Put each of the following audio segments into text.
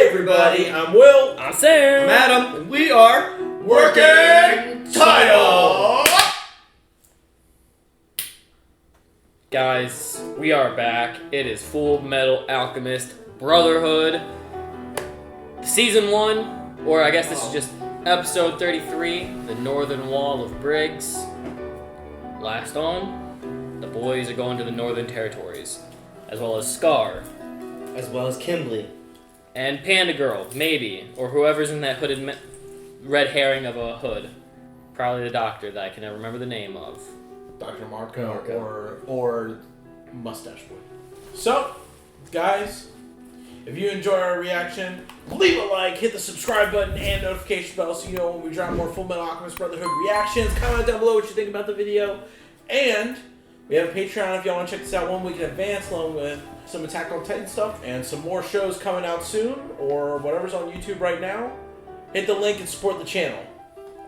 everybody, I'm Will. I'm Sam. I'm Adam. And we are Working Title. Guys, we are back. It is Fullmetal Alchemist Brotherhood. Season 1, or I guess this is just episode 33, The Northern Wall of Briggs. Last on, the boys are going to the Northern Territories, as well as Scar. As well as Kimblee. And Panda Girl, maybe, or whoever's in that hooded red herring of a hood. Probably the doctor that I can never remember the name of. Dr. Marco. Or Mustache Boy. So, guys, if you enjoy our reaction, leave a like, hit the subscribe button and notification bell so you know when we drop more Fullmetal Alchemist Brotherhood reactions. Comment down below what you think about the video. And we have a Patreon if y'all want to check this out 1 week in advance, along with some Attack on Titan stuff and some more shows coming out soon, or whatever's on YouTube right now. Hit the link and support the channel.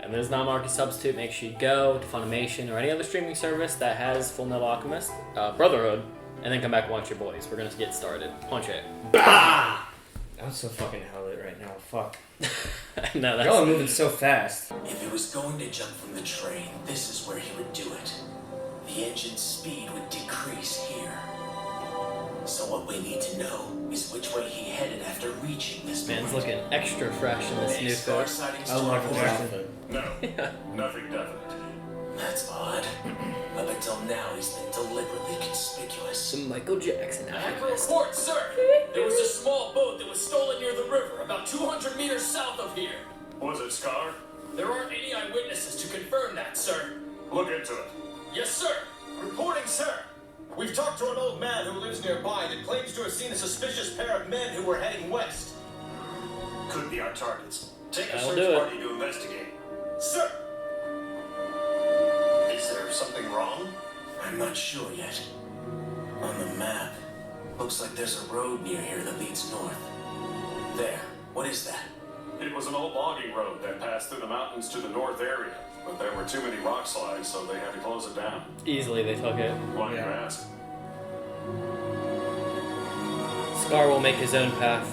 And there's not market substitute. Make sure you go to Funimation or any other streaming service that has Fullmetal Alchemist Brotherhood, and then come back and watch your boys. We're gonna get started. Punch it. Bah! I'm so fucking hell lit right now. Fuck. No, that's... Y'all are moving so fast. If he was going to jump from the train, this is where he would do it. The engine's speed would decrease here. So what we need to know is which way he headed after reaching this Man's point. looking extra fresh in this new Scar fit. sightings I like to the report? outfit. No, nothing definite. That's odd. Up until now, he's been deliberately conspicuous. Some Michael Jackson I have a Alchemist. report, sir. There was a small boat that was stolen near the river, about 200 meters south of here. Was it Scar? There aren't any eyewitnesses to confirm that, sir. Look into it. Yes, sir. Reporting, sir. We've talked to an old man who lives nearby that claims to have seen a suspicious pair of men who were heading west. Could be our targets. Take a That'll search do it. party to investigate. Sir! Is there something wrong? I'm not sure yet. On the map, looks like there's a road near here that leads north. There. What is that? It was an old logging road that passed through the mountains to the north area, but there were too many rock slides, so they had to close it down. Easily they took it. Why do you ask? Scar will make his own path.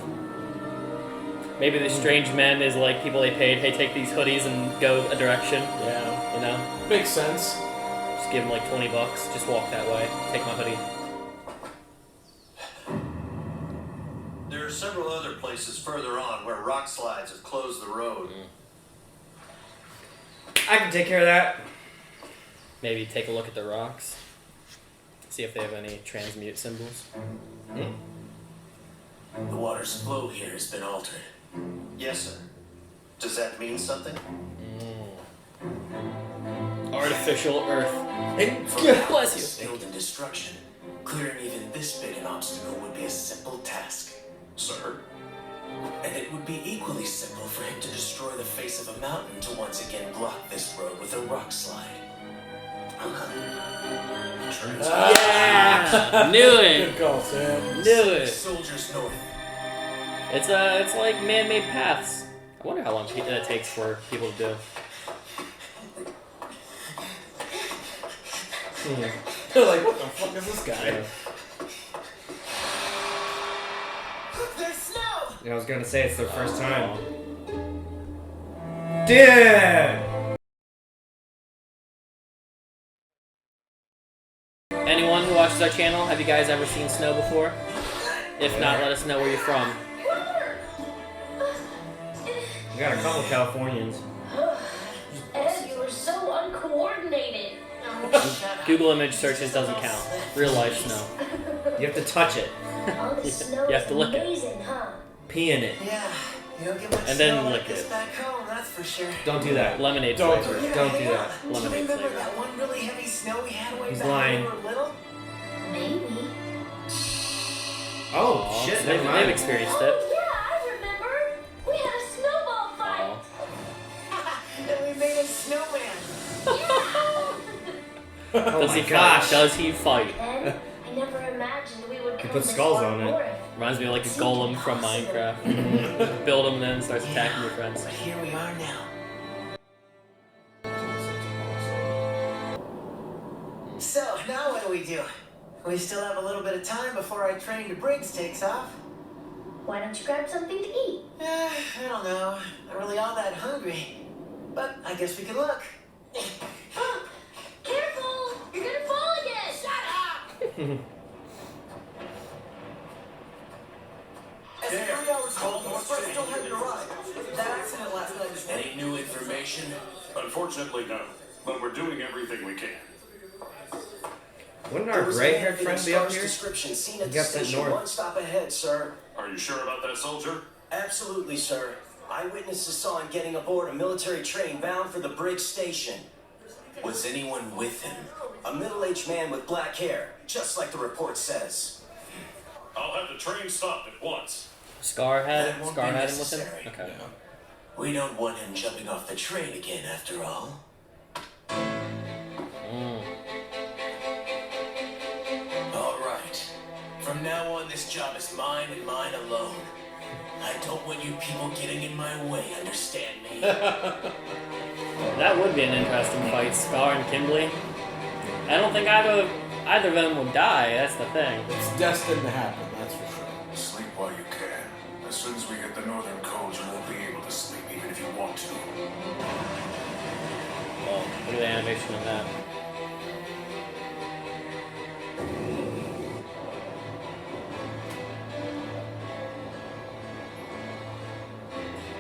Maybe the strange men is like people they paid, hey, take these hoodies and go a direction, Yeah. you know? Makes sense. Just give them like 20 bucks, just walk that way, take my hoodie. There are several other places further on where rock slides have closed the road. I can take care of that. Maybe take a look at the rocks, see if they have any transmute symbols. The water's flow here has been altered. Yes, sir. Does that mean something? Artificial earth. Bless you. Skilled in destruction, clearing even this big an obstacle would be a simple task. Sir? And it would be equally simple for him to destroy the face of a mountain to once again block this road with a rock slide. Yeah! Knew it! Good call, Sam. Knew it! Soldiers north. It's like man-made paths. I wonder how long that takes for people to do. They're like, what the fuck is this guy? There's snow! Yeah, I was gonna say it's their first time. Dude! Anyone who watches our channel, have you guys ever seen snow before? If not, let us know where you're from. We got a couple Californians. Ed, you were so uncoordinated. Google image searches doesn't count. Real life snow. You have to touch it. All the snow You have is to lick it. amazing, huh? Pee in it. Yeah, you don't get much And then snow lick like this it. back home, that's for sure. Don't do that. Lemonade Don't. flavor. Don't do that. Do you Lemonade remember flavor. that one really heavy snow we had way He's back lying. when we were little? Maybe. Oh, Aw, shit, so never they've mind. experienced Oh, it. yeah, I remember. We had a snowball fight. Aw. And we made a snowman. Oh Does my he gosh. fight? Does he fight? Then, I never imagined we would come put this skulls far on it. north. Reminds me of like a golem from Minecraft. Build him and then starts attacking your friends. But here we are now. So, now what do? We still have a little bit of time before our train to Briggs takes off. Why don't you grab something to eat? I don't know. Not really all that hungry. But I guess we could look. Oh, careful! You're gonna fall again! Shut up! As 3 hours ago, the express still hadn't arrived. That accident last night is Any new information? Unfortunately, no. But we're doing everything we can. Wouldn't our gray-haired friend be up here? Description seen at He the got sent station north. 1 stop ahead, sir. Are you sure about that, soldier? Absolutely, sir. Eyewitnesses saw him getting aboard a military train bound for the Briggs station. Was anyone with him? A middle-aged man with black hair, just like the report says. I'll have the train stopped at once. Scar had That won't Scar be had him with him. necessary. Okay. We don't want him jumping off the train again, after all. All right. From now on, this job is mine and mine alone. I don't want you people getting in my way, understand me? That would be an interesting fight, Scar and Kimblee. I don't think either of them would die. That's the thing. It's destined to happen, that's for sure. Sleep while you can. As soon as we hit the northern coast, you won't be able to sleep even if you want to. Oh, look at the animation of that.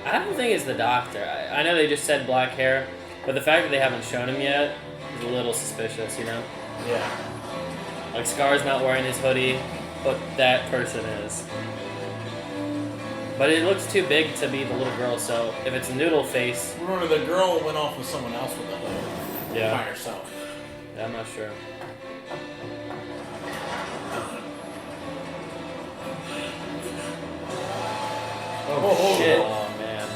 I don't think it's the doctor. I know they just said black hair, but the fact that they haven't shown him yet is a little suspicious, you know? Yeah. Like, Scar's not wearing his hoodie, but that person is. But it looks too big to be the little girl, so if it's Noodle Face, Remember, the girl went off with someone else with the hood. Yeah. By herself. I'm not sure. Oh, Shit. Oh, man.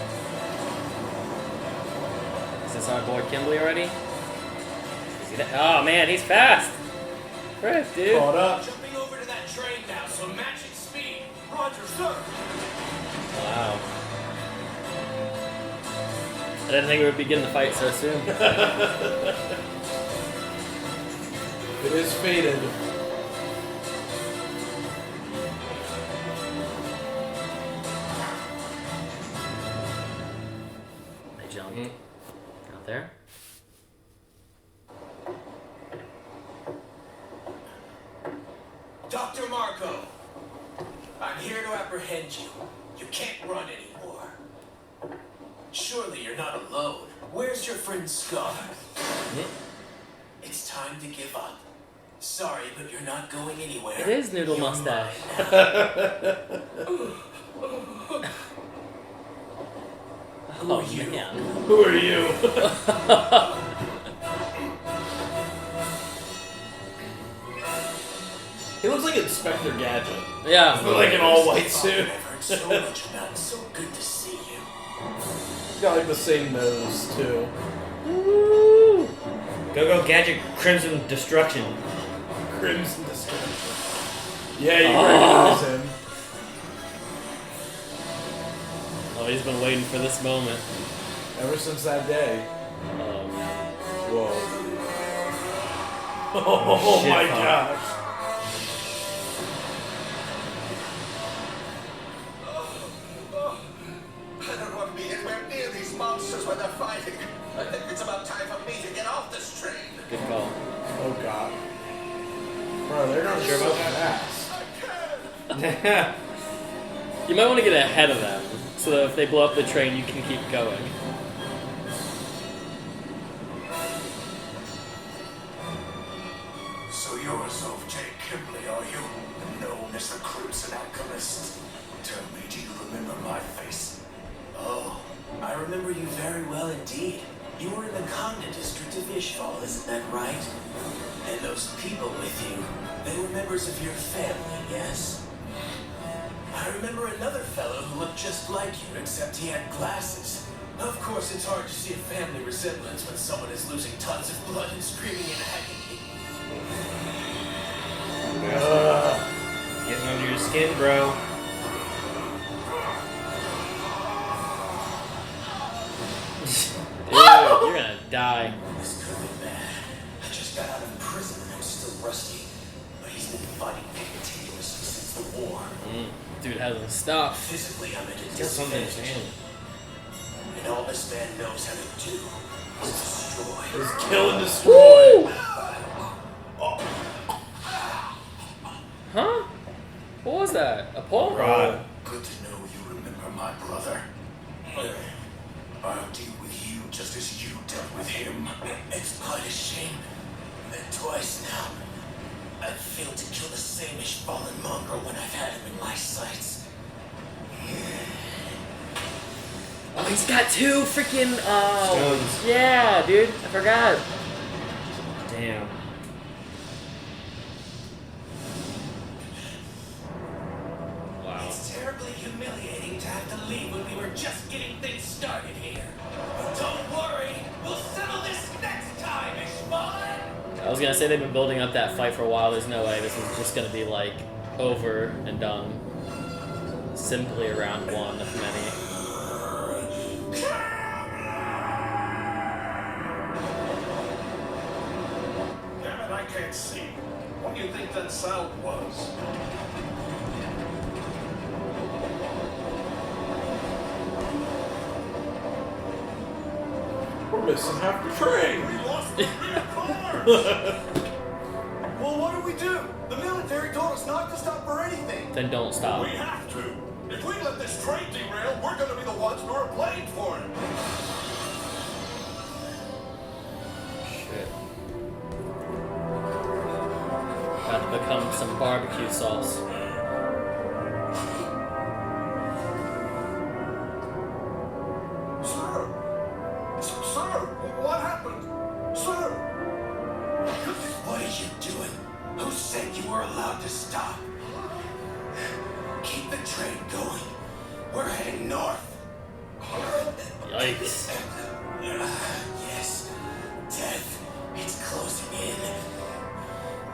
Is this our boy Kimblee already? Is he oh, man, he's fast! Frick, dude. Caught up. Jumping over to that train now, so matching speed. Roger, sir. Wow. I didn't think we would begin the fight so soon. It is fated. I jumped. Out there. Dr. Marco, I'm here to apprehend you. You can't run anymore. Surely you're not alone. Where's your friend Scar? It's time to give up. Sorry, but you're not going anywhere. It is Noodle You're Mustache. mine now. Oh, man. Who are you? He looks like Inspector Gadget. Yeah. Like an all-white suit. I've heard so much about it. So good to see you. He's got like the same nose, too. Go, Gadget Crimson Destruction. Crimson Destruction. Yeah, you recognize him. Oh, he's been waiting for this moment. Ever since that day. Whoa. Oh Shit, my fuck. gosh. I don't want to be anywhere near these monsters when they're fighting. I think it's about time for me to get off this train. Good call. Oh god. Bro, they're gonna Sure show about that ass. You might want to get ahead of them, so that if they blow up the train, you can keep going. So you're J. Kimblee, are you? Known as the Crimson Alchemist. Tell me, do you remember my face? Oh, I remember you very well indeed. You were in the Kanda district of Ishval, isn't that right? And those people with you, they were members of your family, yes? I remember another fellow who looked just like you, except he had glasses. Of course, it's hard to see a family resemblance when someone is losing tons of blood and screaming in agony. Getting under your skin, bro. Dude, you're gonna die. This could have been bad. I just got out of prison and I'm still rusty. But he's been fighting continuously since the war. Dude hasn't stopped. Physically, I'm at a That's something disadvantage. And all this man knows how to do is destroy. Just kill and destroy. Huh? What was that? A pole? Rod. Good to know you remember my brother. I'll deal with you just as you dealt with him. It's quite a shame that twice now I've failed to kill the same-ish fallen mongrel when I've had him in my sights. Oh, he's got two freaking, Stones. yeah, dude. I forgot. Damn. Wow. It's terribly humiliating to have to leave when we were just getting things started here. But don't worry, we'll settle this next time, Ishmael! I was gonna say they've been building up that fight for a while. There's no way this is just gonna be like over and done. Simply a round one of many. Damn it, I can't see. What do you think that sound was? We're missing half the train. We lost the rear cars! Well, what do we do? The military told us not to stop for anything. Then don't stop. We have to. If we let this train derail, we're going to be the ones who are blamed for it. Shit. About to become some barbecue sauce. Sir! Sir! What happened? Sir! What are you doing? Who said you were allowed to stop? Keep the train going. We're heading north. Yikes. Yes, death. It's closing in.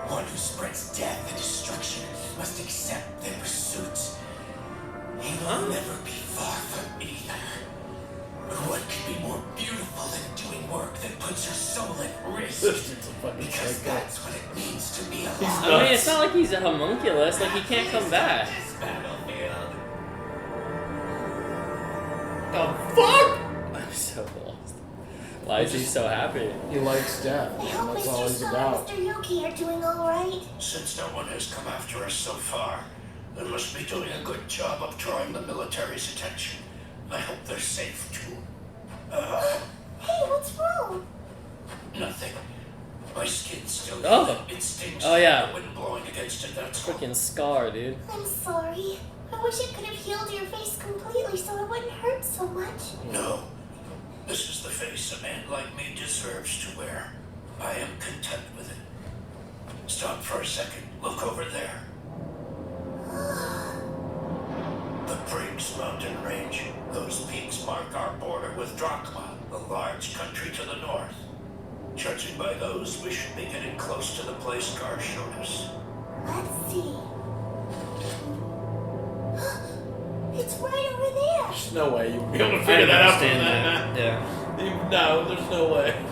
One who spreads death and destruction must accept their pursuits. He will never be far from either. What could be more beautiful than doing work that puts your soul at risk? This dude's a fucking Because psycho. that's what it means to be alive. I mean, it's not like he's a homunculus. Like, he can't come back. This battlefield. The fuck? I'm so lost. Why is he so happy? He likes death. I And hope that's all Mr. he's Scar about. and Mr. Yuki are doing alright. Since no one has come after us so far, they must be doing a good job of drawing the military's attention. I hope they're safe too. Hey, what's wrong? Nothing. My skin's still Oh. it stings. Oh, yeah. The wind blowing against it, that's all. Freaking Scar, dude. I'm sorry. I wish it could have healed your face completely so it wouldn't hurt so much. No. This is the face a man like me deserves to wear. I am content with it. Stop for a second. Look over there. The Briggs mountain range. Those peaks mark our border with Drachma, the large country to the north. Judging by those, we should be getting close to the place Scar showed us. Let's see. It's right over there. There's no way you'd be able to I figure that out. understand from that. Yeah. No, there's no way.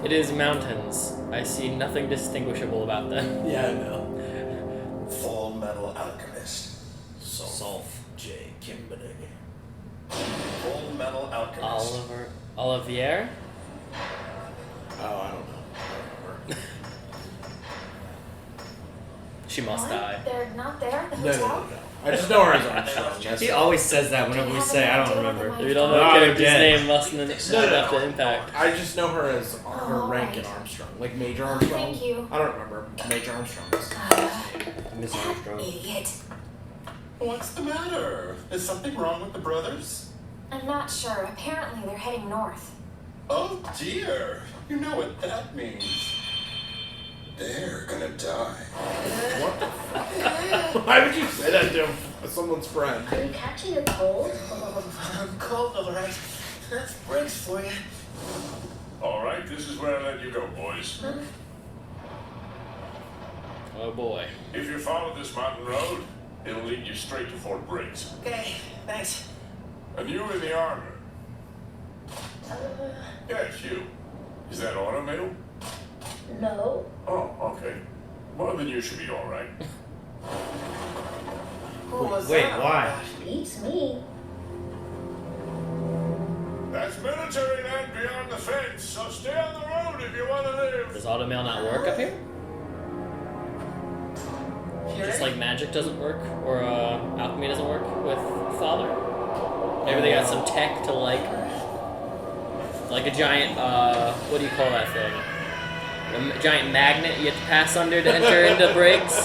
It is mountains. I see nothing distinguishable about them. Yeah, I know. Fullmetal Alchemist. Solf J. Kimblee. Fullmetal Alchemist. Olivier? Oh, I don't know. I don't remember. She must die. They're not there at the No, no, hotel? no, no. I just know her as Armstrong. That's He it. always says that whenever we say, I don't remember. We don't know No, the character's again. name must have No. the impact. I just know her as her Oh, rank in right. Armstrong. Like Major Armstrong. Thank you. I don't remember Major Armstrong's. Miss Armstrong. Idiot. What's the matter? Is something wrong with the brothers? I'm not sure. Apparently they're heading north. Oh dear. You know what that means. They're gonna die. What the fuck? Why would you say that to someone's friend? Are you catching a cold? I'm cold, alright. That's Briggs for you. All right, this is where I let you go, boys. Oh boy. If you follow this mountain road, it'll lead you straight to Fort Briggs. Okay, thanks. And you in the armor. Yes, you. Is that automail? No. Oh, okay. Well, then you should be all right. Wait, why? Beats me. That's military land beyond the fence, so stay on the road if you want to live. Does automail not work up here? Just like magic doesn't work, or alchemy doesn't work with Father? Maybe they got some tech to like a giant, what do you call that thing? A giant magnet you have to pass under to enter into Briggs.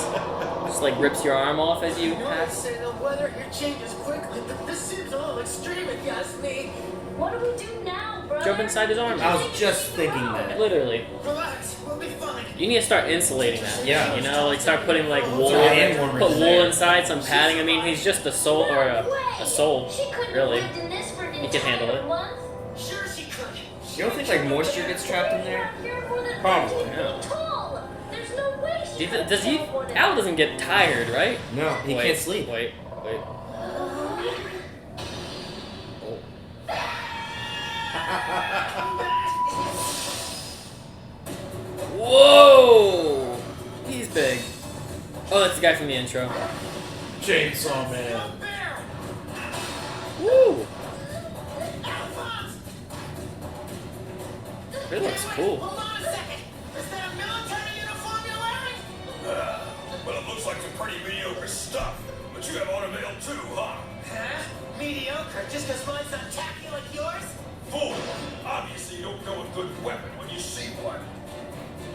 Just like rips your arm off as you pass. Say the weather here changes quickly, but this seems a little extreme if you ask me. What do we do now, brother? Jump inside his arm. I was just thinking that. Literally. Relax, we'll be fine. You need to start insulating that. Yeah. You know, like start putting like wool, hand warmers put in wool there. inside, some padding. I mean, he's just a soul or a soul, She couldn't really. have lived in this for an He can handle entire it. month. Sure she could. You don't think like moisture gets trapped in there? Probably, Yeah. yeah. Tall. There's no way she could Does he? afford it. Al doesn't get tired, right? No, he Wait, can't sleep. Wait. Whoa! He's big. Oh, that's the guy from the intro. Chainsaw Man. Woo! It looks cool. Hold on a second. Is that a military uniform you're wearing? Well, it looks like some pretty mediocre stuff. But you have automail too, huh? Huh? Mediocre, just because mine's not tacky like yours? Fool! Obviously you don't know a good weapon when you see one.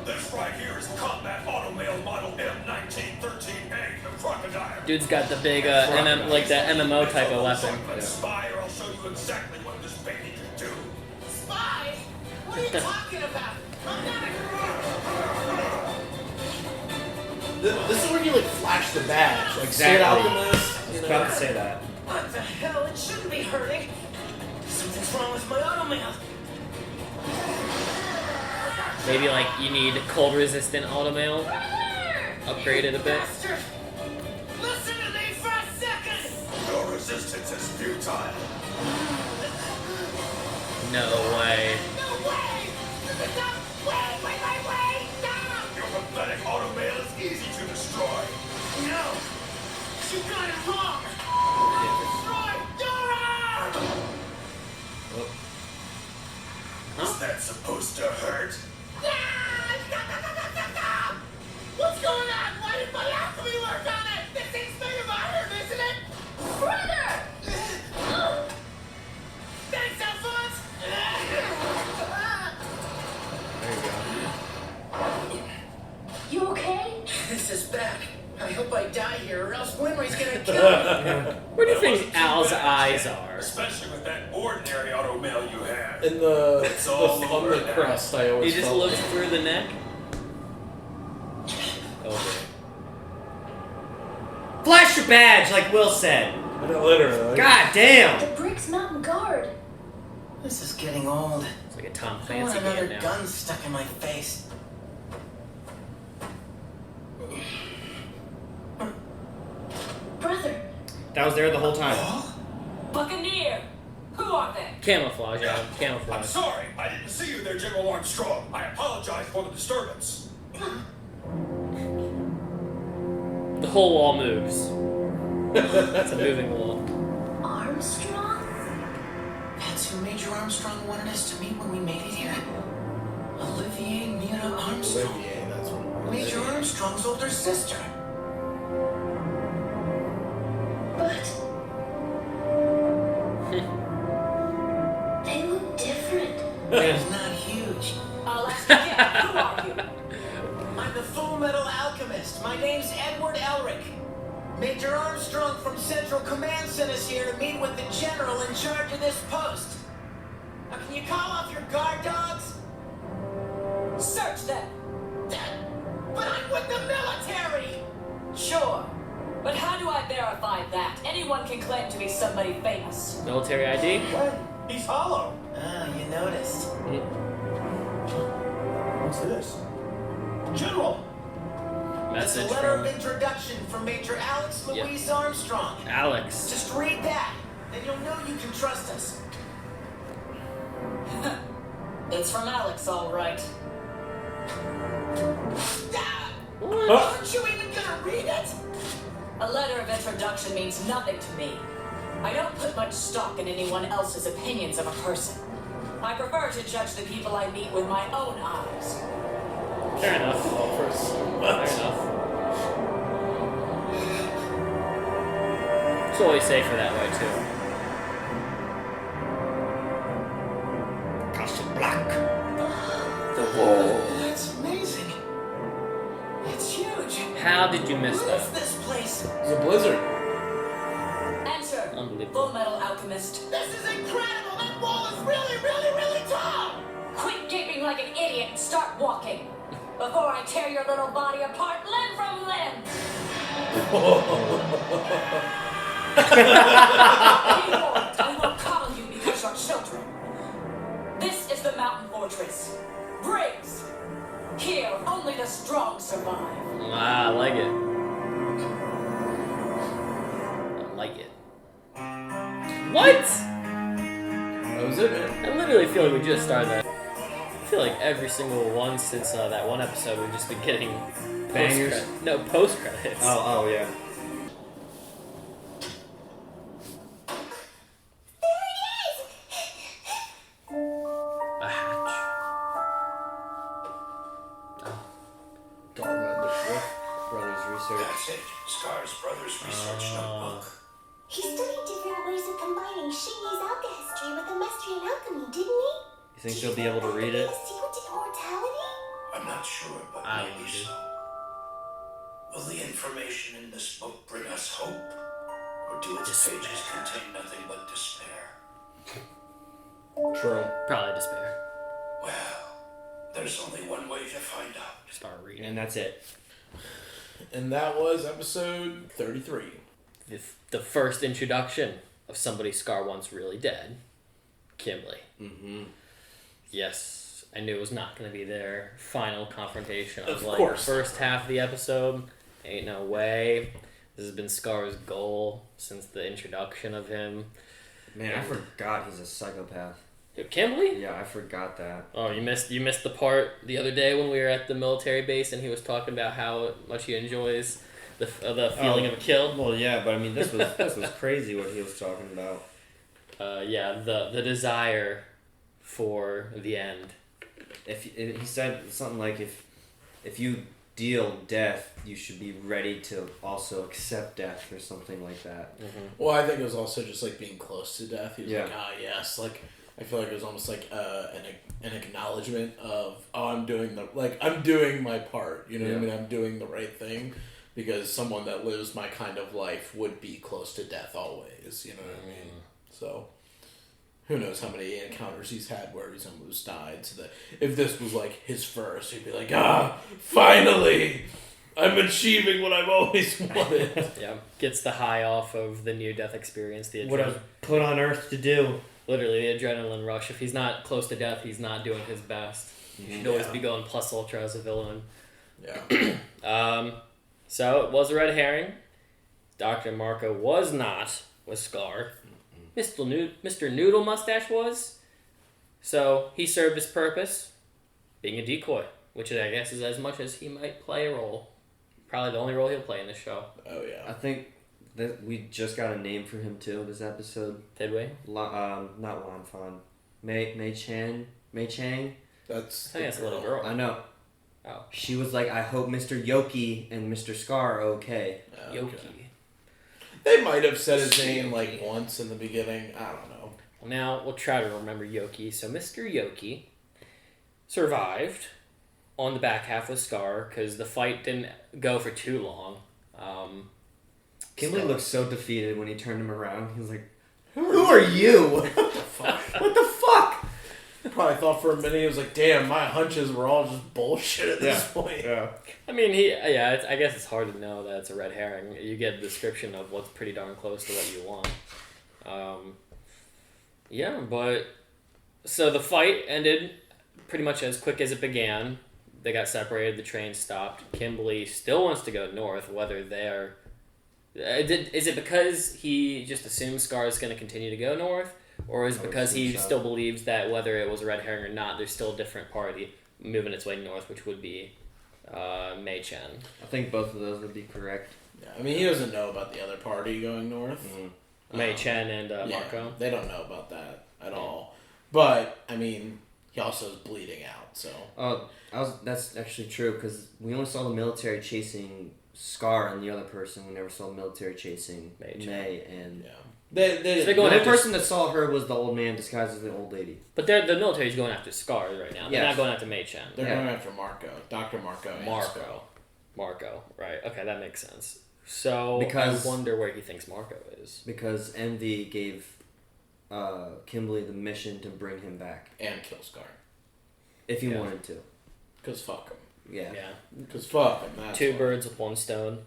This right here is combat automail model M1913A, the crocodile. Dude's got the big, like the MMO type of weapon. Spy, or I'll show you exactly what this baby can do. Spy? What are you talking about? I'm not a... This is where you like flash the badge, like Exactly. Alchemist. I was about to say that. What the hell? It shouldn't be hurting. Something's wrong with my automail. Maybe like you need cold resistant automail upgraded a bit. Bastard! Listen to me for a second! Your resistance is futile. No way. No way! Stop! Wait! Stop! Your pathetic automail is easy to destroy. No! You got it wrong! Destroy your arm! Is that supposed to hurt? What's going on? Why did my alchemy work on it? This thing's made of iron, isn't it? Brother! Thanks, Alphonse! There you go. You okay? This is back. I hope I die here or else Winry's gonna kill me. Where do you think Al's eyes are? Especially with that ordinary automail you have. In the It's all on over the now. crest, I always He just felt looks through the neck. Okay. Flash your badge, like Will said. literally. God damn. The Briggs Mountain Guard. This is getting old. It's like a Tom I want Clancy another game now. gun stuck in my face. Brother. That was there the whole time. Buccaneer! Who are they? Camouflage, yeah. I'm Camouflage. sorry. I didn't see you there, General Armstrong. I apologize for the disturbance. The whole wall moves. That's a moving wall. Armstrong? That's who Major Armstrong wanted us to meet when we made it here. Olivier Mira Armstrong. Olivier, that's what it was. Major Armstrong's older sister. But they look different. He's not huge. I'll ask again. Who are you? I'm the Fullmetal Alchemist. My name's Edward Elric. Major Armstrong from Central Command sent us here to meet with the general in charge of this post. Now, can you call off your guard dogs? Search them. But I'm with the military! Sure. But how do I verify that? Anyone can claim to be somebody famous. Military ID? What? He's hollow. Ah, you noticed. What's this? General! It's a Message letter of from introduction from Major Alex Yep. Louise Armstrong. Alex. Just read that, then you'll know you can trust us. It's from Alex, all right. Ah! What? Aren't you even gonna read it? A letter of introduction means nothing to me. I don't put much stock in anyone else's opinions of a person. I prefer to judge the people I meet with my own eyes. Fair enough. Fair enough. It's always safer that way, too. Black. The wall. That's amazing. It's huge. How did you miss What is that? this place? It's a blizzard. Answer. Unbelievable. Fullmetal Alchemist. This is incredible. That wall is really, really, really tall. Quit gaping like an idiot and start walking. Before I tear your little body apart limb from limb. I will coddle you because you're children. This is the mountain fortress. Briggs. Here, only the strong survive. Ah, I like it. I like it. What? That was it, man. I literally feel like we just started that. I feel like every single one since that one episode we've just been getting Bangers? post credits. Oh, yeah. A hatch. Brothers research. That's it. Scar's Brothers research notebook. He studied different ways of combining Shingi's alka history with the mystery and alchemy, didn't he? You think you'll be able to read it? The secret to immortality? I'm not sure, but I maybe don't so. Will the information in this book bring us hope? Or do its pages contain nothing but despair? True. Probably despair. Well, there's only one way to find out. Start reading. And that's it. And that was episode 33. The first introduction of somebody Scar wants really dead. Kimblee. Mm-hmm. Yes, I knew it was not going to be their final confrontation. I was Of like, course. first half of the episode, ain't no way. This has been Scar's goal since the introduction of him. Man, I forgot he's a psychopath. Who, Kimblee? Yeah, I forgot that. Oh, you missed the part the other day when we were at the military base and he was talking about how much he enjoys the feeling of a kill. Well, yeah, but I mean, this was crazy what he was talking about. Yeah, the desire for the end. He said something like, if you deal death, you should be ready to also accept death or something like that. Mm-hmm. Well, I think it was also just like being close to death. He was Yeah. like, yes. Like, I feel like it was almost like an acknowledgement of, I'm doing my part. You know what I mean? I'm doing the right thing because someone that lives my kind of life would be close to death always. You know what I mean? So, who knows how many encounters he's had where he's almost died. So that if this was like his first, he'd be like, finally, I'm achieving what I've always wanted. Yeah, gets the high off of the near-death experience. What I was put on Earth to do. Literally, the adrenaline rush. If he's not close to death, he's not doing his best. You should always be going plus ultra as a villain. Yeah. So, it was a red herring. Dr. Marco was not with Scar. Mr. Noodle Mustache was. So, he served his purpose, being a decoy, which I guess is as much as he might play a role. Probably the only role he'll play in this show. Oh, yeah. I think that we just got a name for him too this episode. Did we? Not Lan Fan. Mei Chang. I think that's a little girl. I know. Oh. She was like, I hope Mr. Yoki and Mr. Scar are okay. Yoki. They might have said his name like once in the beginning. I don't know. Well, now we'll try to remember Yoki. So Mr. Yoki survived on the back half with Scar because the fight didn't go for too long. Kimblee looked so defeated when he turned him around. He was like, Who are you? What the fuck? What the fuck? Probably thought for a minute he was like, damn, my hunches were all just bullshit at this point. Yeah. I mean, I guess it's hard to know that it's a red herring. You get a description of what's pretty darn close to what you want. Yeah, but so the fight ended pretty much as quick as it began. They got separated. The train stopped. Kimblee still wants to go north. Whether they're is it because he just assumes Scar is going to continue to go north, or is it because he still believes that whether it was a red herring or not, there's still a different party moving its way north, which would be Mei Chen. I think both of those would be correct. Yeah, I mean, he doesn't know about the other party going north. Mei Chen and Marco. They don't know about that at all. But, I mean, he also is bleeding out, so... That's actually true, because we only saw the military chasing Scar and the other person. We never saw the military chasing Mei and... Yeah. The only person that saw her was the old man disguised as the old lady. But the military's going after Scar right now. They're not going after Mei Chen. They're going after Marco. Dr. Marco. Marco. Right. Okay, that makes sense. So, I wonder where he thinks Marco is. Because Envy gave Kimblee the mission to bring him back. And kill Scar. If he wanted to. Because fuck him. Yeah. Because fuck him. Two birds with one stone.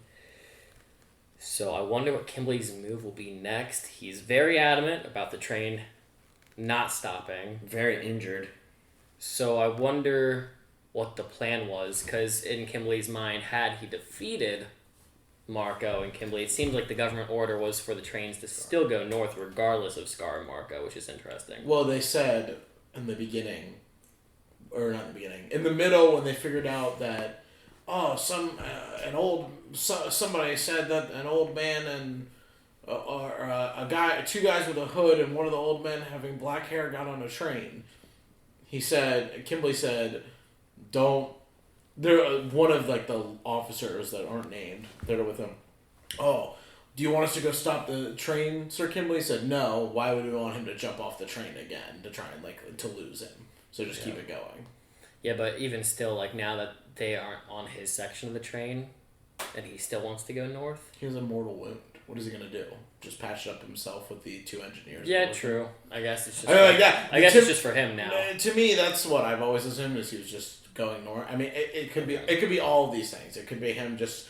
So I wonder what Kimblee's move will be next. He's very adamant about the train not stopping. Very injured. So I wonder what the plan was, because in Kimblee's mind, had he defeated Marco and Kimblee, it seems like the government order was for the trains to still go north regardless of Scar and Marco, which is interesting. Well, they said in the beginning, or not in the beginning, in the middle when they figured out that somebody said that an old man and two guys with a hood and one of the old men having black hair got on a train. Kimblee said, one of like the officers that aren't named that are with him. Oh, do you want us to go stop the train, Sir Kimblee? Said no. Why would we want him to jump off the train again to try and to lose him? So just keep it going. Yeah, but even still, like now that they aren't on his section of the train, and he still wants to go north. He has a mortal wound. What is he gonna do? Just patch it up himself with the two engineers? Yeah, true. I guess it's just. It's just for him now. To me, that's what I've always assumed is he was just going north. I mean, it could be all of these things. It could be him just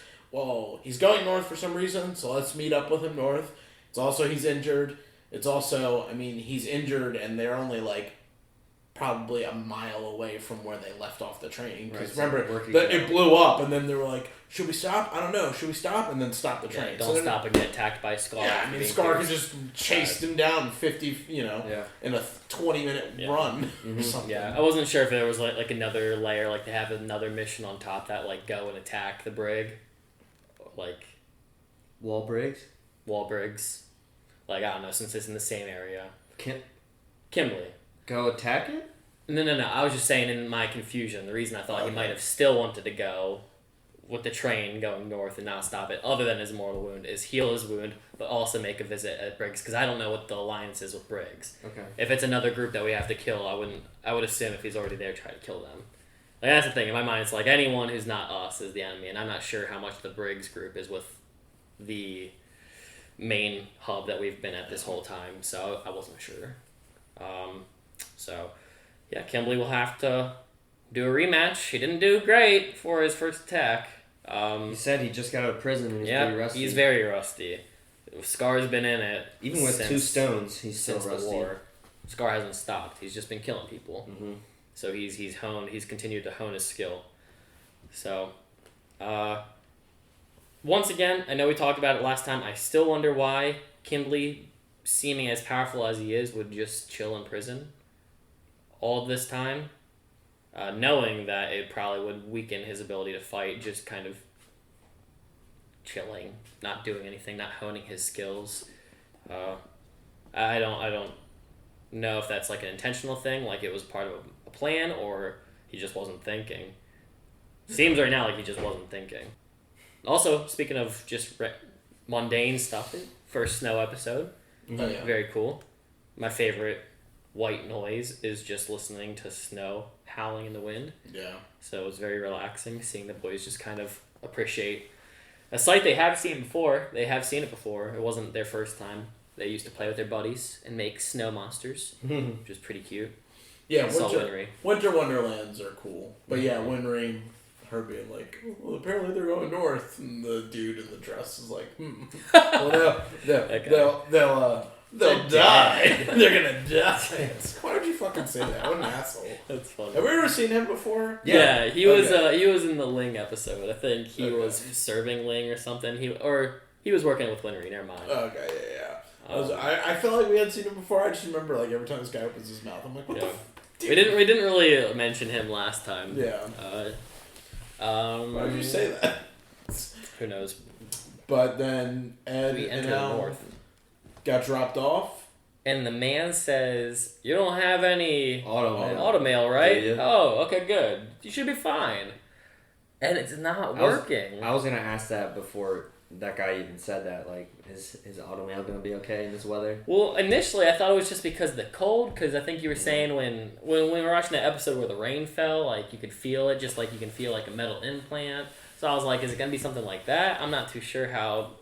he's going north for some reason, so let's meet up with him north. It's also he's injured. It's also he's injured and they're only like probably a mile away from where they left off the train. Because remember, it blew up, and then they were like, should we stop? I don't know. Should we stop? And then stop the train. Don't stop and get attacked by Scar. Yeah, I mean, Scar could just chase him down 50, in a 20-minute run or something. Yeah, I wasn't sure if there was like another layer, like they have another mission on top that like go and attack the brig. Like... Wall Briggs? Like, I don't know, since it's in the same area. Kimblee. Go attack it? No. I was just saying in my confusion, the reason I thought he might have still wanted to go with the train going north and not stop it, other than his mortal wound, is heal his wound, but also make a visit at Briggs, because I don't know what the alliance is with Briggs. Okay. If it's another group that we have to kill, I would assume if he's already there, try to kill them. Like, that's the thing, in my mind, it's like anyone who's not us is the enemy, and I'm not sure how much the Briggs group is with the main hub that we've been at this whole time, so I wasn't sure. Kimblee will have to do a rematch. He didn't do great for his first attack. He said he just got out of prison and he's pretty rusty. He's very rusty. Scar's been in it. Even with 2 stones, he's still rusty. The war. Scar hasn't stopped. He's just been killing people. Mm-hmm. So he's continued to hone his skill. So, once again, I know we talked about it last time. I still wonder why Kimblee, seeming as powerful as he is, would just chill in prison all this time, knowing that it probably would weaken his ability to fight, just kind of chilling, not doing anything, not honing his skills. I don't know if that's like an intentional thing, like it was part of a plan, or he just wasn't thinking. Seems right now like he just wasn't thinking. Also, speaking of just mundane stuff, first snow episode, very cool. My favorite white noise is just listening to snow howling in the wind. Yeah. So it was very relaxing seeing the boys just kind of appreciate a sight they have seen before. They have seen it before. It wasn't their first time. They used to play with their buddies and make snow monsters, which was pretty cute. Yeah, Winter Wonderlands are cool. But yeah, Wintering, her being like, well, apparently they're going north, and the dude in the dress is like, well, they'll die. They're gonna die. Why would you fucking say that? What an asshole. That's funny. Have we ever seen him before? Yeah, he was in the Ling episode. I think he was serving Ling or something. He was working with Winry, never mind. Okay, yeah. I felt like we had seen him before. I just remember like every time this guy opens his mouth, I'm like, what the f-? We didn't really mention him last time. Yeah. Why would you say that? Who knows? but then Ed We and enter the Al north. got dropped off. And the man says, "You don't have any Automail, right? do you? Oh, okay, good. You should be fine." And it's not working. I was gonna ask that before that guy even said that. Like, is automail gonna be okay in this weather? Well, initially I thought it was just because of the cold, because I think you were saying when we were watching that episode where the rain fell, like you could feel it, just like you can feel like a metal implant. So I was like, is it gonna be something like that? I'm not too sure how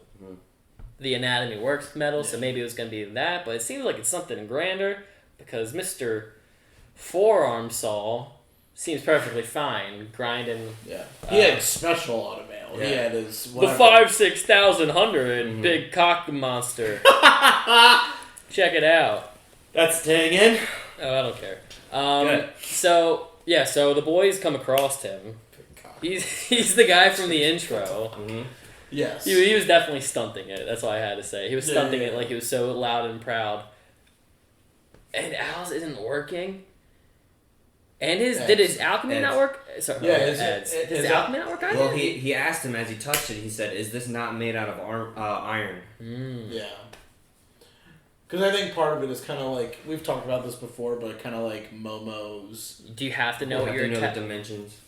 the anatomy works with metal, so maybe it was gonna be that, but it seems like it's something grander because Mr. Forearm Saw seems perfectly fine grinding. Yeah, he had special automail. Yeah. He had his The whatever. 5,6,100 big cock monster. Check it out. That's staying in. Oh, I don't care. Good. So the boys come across him. He's the guy from the intro. Yes. He was definitely stunting it. That's all I had to say. He was stunting it like he was so loud and proud. And Al's isn't working. And did his alchemy not work? Sorry, Ed's. Did his alchemy not work either? Well, he asked him as he touched it. He said, "Is this not made out of iron?" Yeah. Because I think part of it is kind of like, we've talked about this before, but kind of like Momo's. Do you have to know what you your know the dimensions.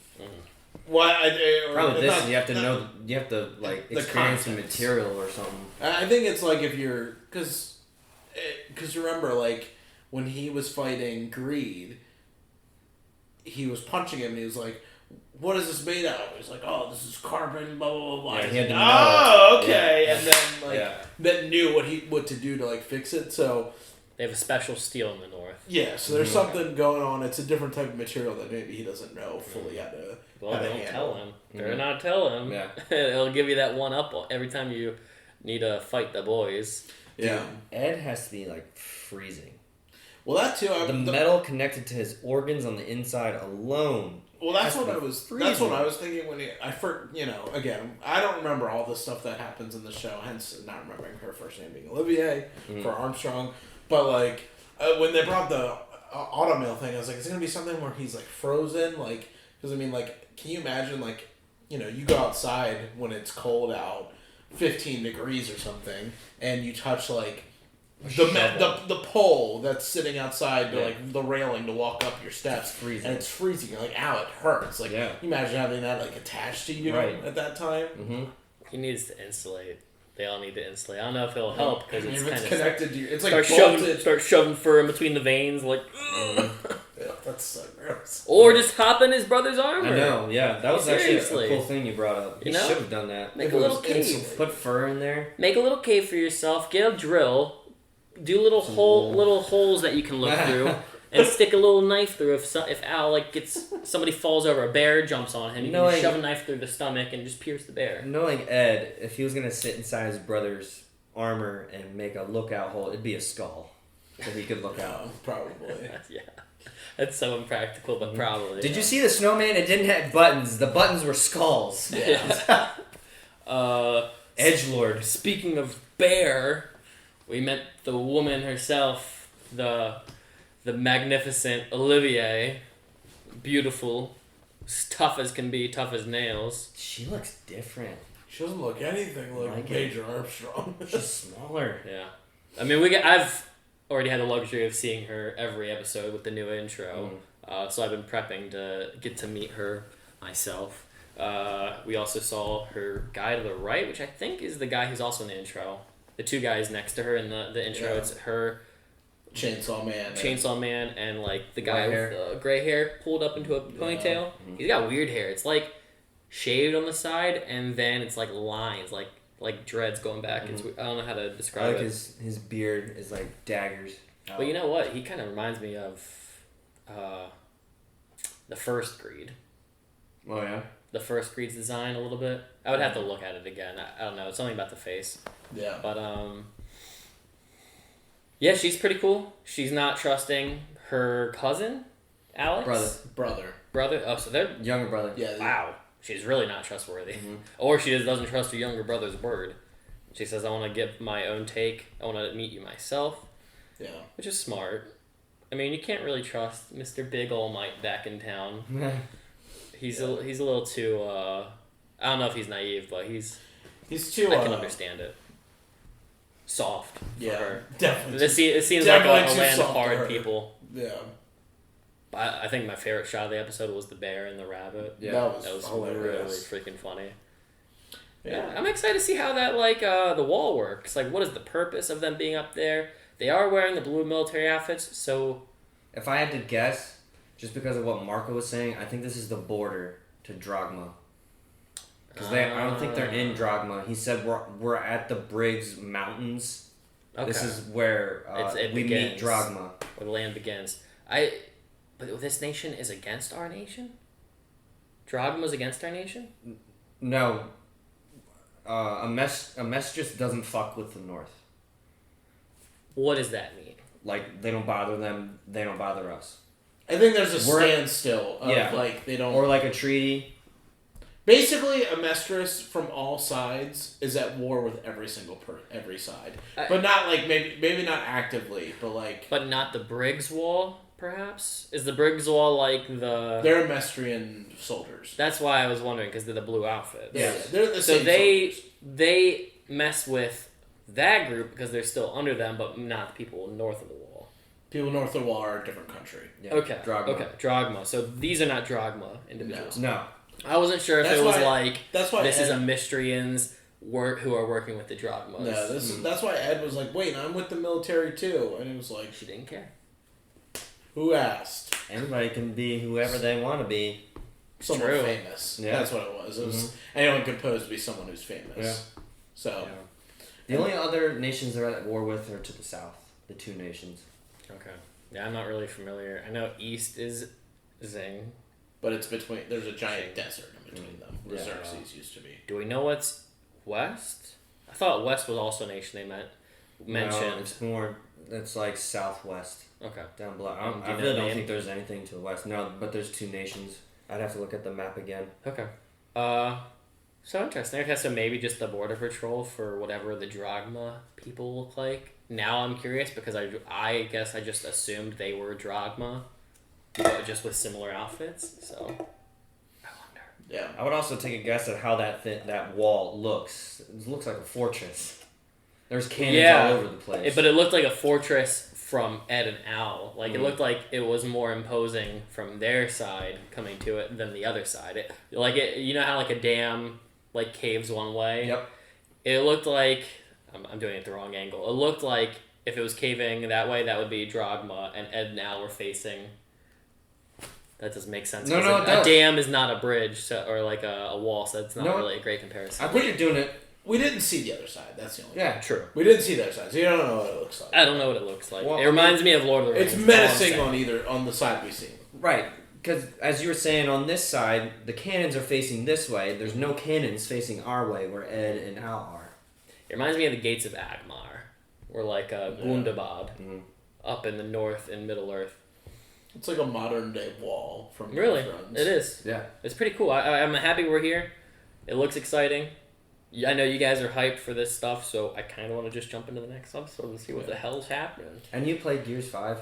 What? Probably this. You have to know. You have to like the experience the context. material or something. I think it's like if you're... Because remember, like, when he was fighting Greed, he was punching him and he was like, "What is this made out of?" He's like, "Oh, this is carbon, blah, blah, blah, blah." Yeah, he had to like, know. Okay. Yeah. And then, then knew what to do to, like, fix it, so... They have a special steel in the north. Yeah, so there's something going on. It's a different type of material that maybe he doesn't know fully how to Well, how to don't handle. tell him. Better not tell him. Yeah. It'll give you that one up every time you need to fight the boys. Yeah. Dude, Ed has to be like freezing. Well, that too. The metal connected to his organs on the inside alone. Well, that's has what to I be was. freezing. That's what I was thinking when again, I don't remember all the stuff that happens in the show. Hence, not remembering her first name being Olivier for Armstrong. But like when they brought the automail thing, I was like, is it gonna be something where he's like frozen? Like, because I mean, like, can you imagine like, you go outside when it's cold out, 15 degrees or something, and you touch like the pole that's sitting outside, like the railing to walk up your steps, freezing. and it's freezing. You're like, ow, it hurts. Like, you imagine having that like attached to you at that time. Mm-hmm. He needs to insulate. They all need to insulate. I don't know if it'll help because it's kind of connected to you. It's like bolted. start shoving fur in between the veins, like. Yeah, that's so gross. Or just hop in his brother's armor. I know, yeah. That was Seriously. actually a cool thing you brought up. He should have done that. Make a little cave. Put fur in there. Make a little cave for yourself. Get a drill. Do little holes that you can look through, and stick a little knife through. If Al like somebody falls over, a bear jumps on him, you can just shove a knife through the stomach and just pierce the bear. Knowing Ed, if he was gonna sit inside his brother's armor and make a lookout hole, it'd be a skull that he could look out. Probably. Yeah. That's so impractical, but probably. Did you see the snowman? It didn't have buttons. The buttons were skulls. Yeah. Edgelord. Speaking of bear, we met the woman herself, the magnificent Olivier. Beautiful. Tough as can be, tough as nails. She looks different. She doesn't look anything like Major Armstrong. She's smaller. Yeah. I mean, I've already had the luxury of seeing her every episode with the new intro. So I've been prepping to get to meet her myself. We also saw her guy to the right, which I think is the guy who's also in the intro. The two guys next to her in the intro, it's her... Chainsaw Man, and like the guy with gray hair pulled up into a ponytail. Yeah. Mm-hmm. He's got weird hair. It's like shaved on the side, and then it's like lines, like dreads going back. Mm-hmm. I don't know how to describe it. His beard is like daggers. But you know what? He kind of reminds me of the first Greed. Oh yeah. The first Greed's design a little bit. I would have to look at it again. I don't know. It's something about the face. Yeah. But yeah, she's pretty cool. She's not trusting her cousin, Alex. Brother. Oh, so they're younger brother. Yeah. Wow. She's really not trustworthy. Mm-hmm. Or she just doesn't trust her younger brother's word. She says, "I want to give my own take. I want to meet you myself." Yeah. Which is smart. I mean, you can't really trust Mr. Big Ol' Mike back in town. He's a little too. I don't know if he's naive, but he's He's too. I can understand it. Soft. For Yeah, her. definitely. It seems definitely like a too land of soft to hard her. people. Yeah. I think my favorite shot of the episode was the bear and the rabbit. Yeah, that was really, really hilarious. freaking funny. Yeah. I'm excited to see how that the wall works. Like, what is the purpose of them being up there? They are wearing the blue military outfits, so If I had to guess, just because of what Marco was saying, I think this is the border to Drogma. Because I don't think they're in Drogma. He said we're at the Briggs Mountains. okay. This is where It we begins. meet Drogma. Where the land begins. But this nation is against our nation? Drogma's against our nation? No, a mess just doesn't fuck with the North. What does that mean? Like, they don't bother them, they don't bother us. I think there's a We're- standstill of yeah. like they don't. Or like a treaty. Basically, Amestris from all sides is at war with every single every side, but not like maybe not actively, but like. But not the Briggs Wall, perhaps? Is the Briggs Wall like the... They're Amestrian soldiers. That's why I was wondering, because they're the blue outfits. Yeah, they're the So same. they mess with that group because they're still under them, but not the people north of the wall. People north of the wall are a different country. Yeah, Okay. Drogma. Okay. Drogma. So these are not Drogma individuals. No. I wasn't sure if That's it was why- that's why this is Ed- Mystrians who are working with the Drogmas. No, that's why Ed was like, "Wait, I'm with the military too," and he was like, She didn't care. "Who asked?" Anybody can be whoever they want to be. Someone True. famous. Yeah. That's what it was. It was anyone could pose to be someone who's famous. Yeah. So The only other nations they're at war with are to the south. The two nations. Okay. Yeah, I'm not really familiar. I know East is Zing. but it's between. There's a giant desert in between them. Where Yeah. Xerxes used to be. Do we know what's West? I thought West was also a nation they mentioned. No, it's more. It's like southwest Okay. down below. Do you I know really the don't name? think there's anything to the west. No, but there's two nations. I'd have to look at the map again. Okay. So interesting. Okay, so maybe just the border patrol for whatever the Drogma people look like. Now I'm curious because I guess I just assumed they were Drogma, but just with similar outfits. So I wonder. Yeah. I would also take a guess at how that wall looks. It looks like a fortress. There's cannons all over the place. But it looked like a fortress from Ed and Al. Like, it looked like it was more imposing from their side coming to it than the other side. You know how, like, a dam, like, caves one way? Yep. It looked like... I'm doing it at the wrong angle. It looked like if it was caving that way, that would be Drogma, and Ed and Al were facing... That doesn't make sense. No, 'cause it a does. dam is not a bridge, or like a wall, so that's not No. really a great comparison. I think you're doing it. We didn't see the other side. That's the only. Yeah. True. We didn't see the other side. So you don't know what it looks like. I don't know what it looks like. Well, It reminds me of Lord of the Rings. It's that's all I'm menacing saying. on the side we see. Right. Because, as you were saying, on this side, the cannons are facing this way. There's no cannons facing our way, where Ed and Al are. It reminds me of the Gates of Agmar, or like Gundabad, up in the north in Middle Earth. It's like a modern day wall from Game Really, of Thrones. it is. Yeah. It's pretty cool. I'm happy we're here. It looks exciting. I know you guys are hyped for this stuff, so I kind of want to just jump into the next episode and see what the hell's happening. And you played Gears 5.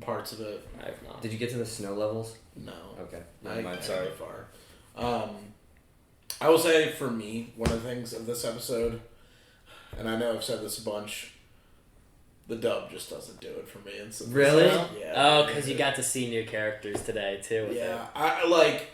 Parts of it. I have not. Did you get to the snow levels? No. Okay. I Never mind. got Sorry. far. I will say for me, one of the things of this episode, and I know I've said this a bunch, the dub just doesn't do it for me. Really? Yeah. Oh, because you got to see new characters today too. With Yeah, it. I like.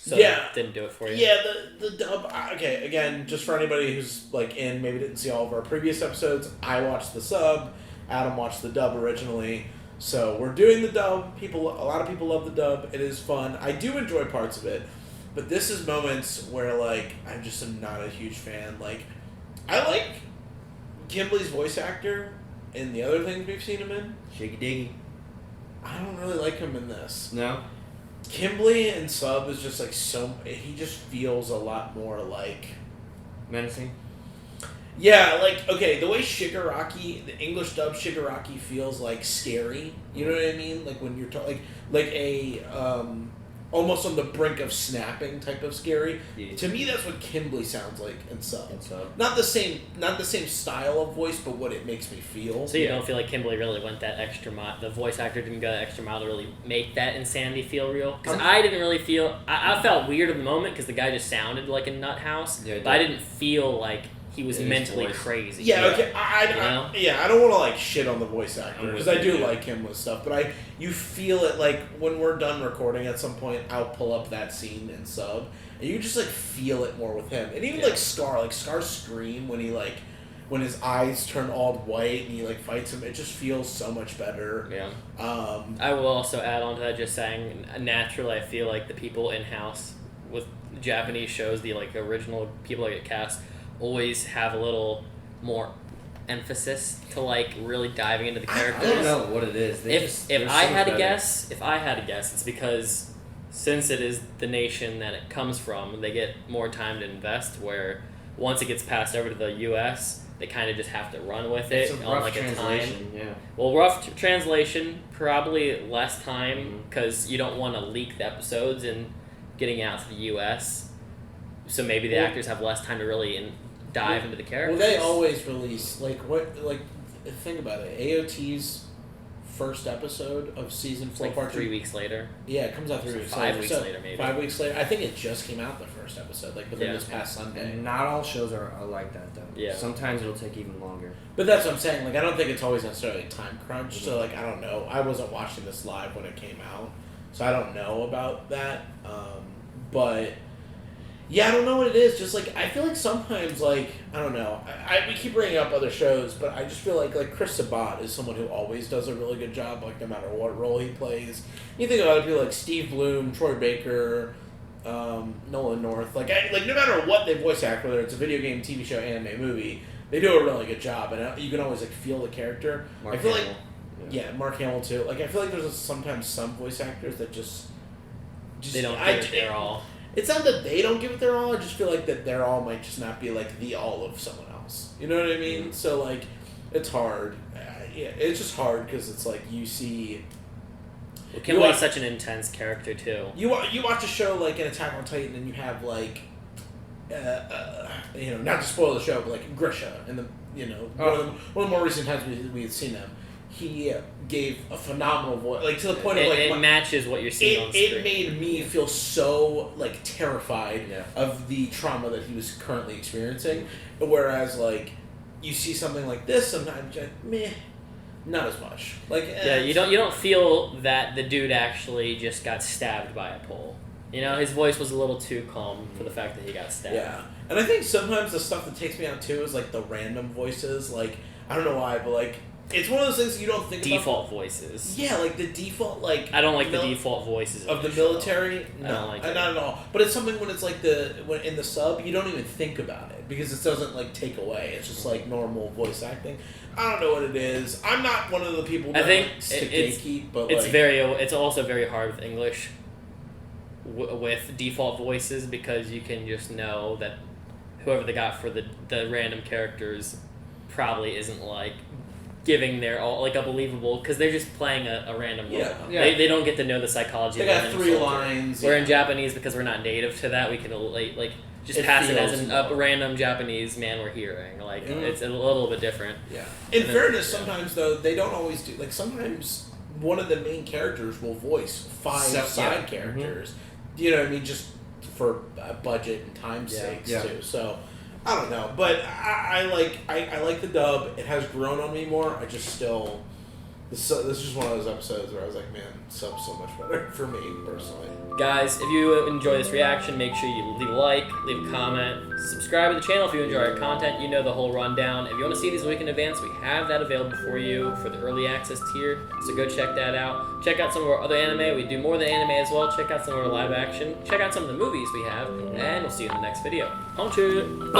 So yeah. that didn't do it for you. Yeah, the dub. Okay, again, just for anybody who's like maybe didn't see all of our previous episodes, I watched the sub. Adam watched the dub originally, so we're doing the dub. A lot of people love the dub. It is fun. I do enjoy parts of it, but this is moments where like I just am not a huge fan. Like, I like Kimblee's voice actor in the other things we've seen him in. Shiggy diggy. I don't really like him in this. No? Kimblee and sub is just like he just feels a lot more like. Menacing? Yeah, like, okay, the way Shigaraki, the English dub Shigaraki feels like scary, you know what I mean? Like when you're talking, like a almost on the brink of snapping type of scary. Yeah. To me, that's what Kimblee sounds like in Sub. And so Not the same style of voice, but what it makes me feel. So you don't feel like Kimblee really went that extra mile? The voice actor didn't go that extra mile to really make that insanity feel real? Because I didn't really feel... I felt weird at the moment because the guy just sounded like a nut house, but I didn't feel like he was mentally crazy. Yeah, okay. I don't want to like shit on the voice actor because I do like him with stuff, but you feel it like when we're done recording at some point, I'll pull up that scene in Sub, and you just like feel it more with him, and even like Scar's scream when he like when his eyes turn all white and he like fights him, it just feels so much better. Yeah. I will also add on to that, just saying naturally, I feel like the people in house with Japanese shows, the like original people that get cast, always have a little more emphasis to like really diving into the characters. I don't know what it is. If I had to guess, it's because since it is the nation that it comes from, they get more time to invest. Where once it gets passed over to the U.S., they kind of just have to run with it on like a time. Yeah. Well, rough translation, probably less time because you don't want to leak the episodes and getting out to the U.S. So maybe the actors have less time to really dive into the characters. Well, they always release think about it. AOT's first episode of season 4, like 3 weeks later. Yeah, it comes out 3 weeks later. 5 weeks later, maybe. 5 weeks later. I think it just came out the first episode, like within this past Sunday. And not all shows are like that, though. Yeah. Sometimes it'll take even longer. But that's what I'm saying. Like, I don't think it's always necessarily time crunch. So, like, I don't know. I wasn't watching this live when it came out, so I don't know about that. But yeah, I don't know what it is. Just like I feel like sometimes, like I don't know. We keep bringing up other shows, but I just feel like Chris Sabat is someone who always does a really good job. Like no matter what role he plays, you think of other people like Steve Bloom, Troy Baker, Nolan North. Like no matter what they voice act, whether it's a video game, TV show, anime, movie, they do a really good job, and you can always like feel the character. Mark I feel Hamill. like Mark Hamill too. Like I feel like there's sometimes some voice actors that just they don't give it their all. It's not that they don't give it their all. I just feel like that their all might just not be like the all of someone else. You know what I mean? Mm-hmm. So like, it's hard. It's just hard because it's like you see. Well, Kimblee's such an intense character too. You watch a show like an Attack on Titan and you have like, not to spoil the show, but like Grisha and one of the more recent times we had seen them. He gave a phenomenal voice, like to the point of like it matches what you're seeing on screen. It made me feel so like terrified of the trauma that he was currently experiencing. Whereas like you see something like this, sometimes you're like, meh, not as much. Like you don't feel that the dude actually just got stabbed by a pole. His voice was a little too calm for the fact that he got stabbed. Yeah, and I think sometimes the stuff that takes me out too is like the random voices. Like I don't know why, but like. It's one of those things you don't think default voices. Yeah, like the default, like... I don't like the default voices of the military. No, I don't like it. Not at all. But it's something when it's like when in the sub, you don't even think about it because it doesn't like take away. It's just like normal voice acting. I don't know what it is. I'm not one of the people that likes to gatekeep, but it's also very hard with English with default voices because you can just know that whoever they got for the random characters probably isn't like giving their all like a believable because they're just playing a random role. They don't get to know the psychology. They got 3 lines. Where in Japanese, because we're not native to that, we can like just pass it as a random Japanese man we're hearing. Like it's a little bit different. Yeah. In fairness, sometimes though they don't always do. Like sometimes one of the main characters will voice 5 side characters. Mm-hmm. You know what I mean? Just for budget and time sakes too. So. I don't know, but I like the dub. It has grown on me more. I just still this is just one of those episodes where I was like, man, sub's so much better for me personally. Guys, if you enjoy this reaction, make sure you leave a like, leave a comment, subscribe to the channel if you enjoy our content. You know the whole rundown. If you want to see these a week in advance, we have that available for you for the early access tier. So go check that out. Check out some of our other anime. We do more than anime as well. Check out some of our live action. Check out some of the movies we have, and we'll see you in the next video. Honchu!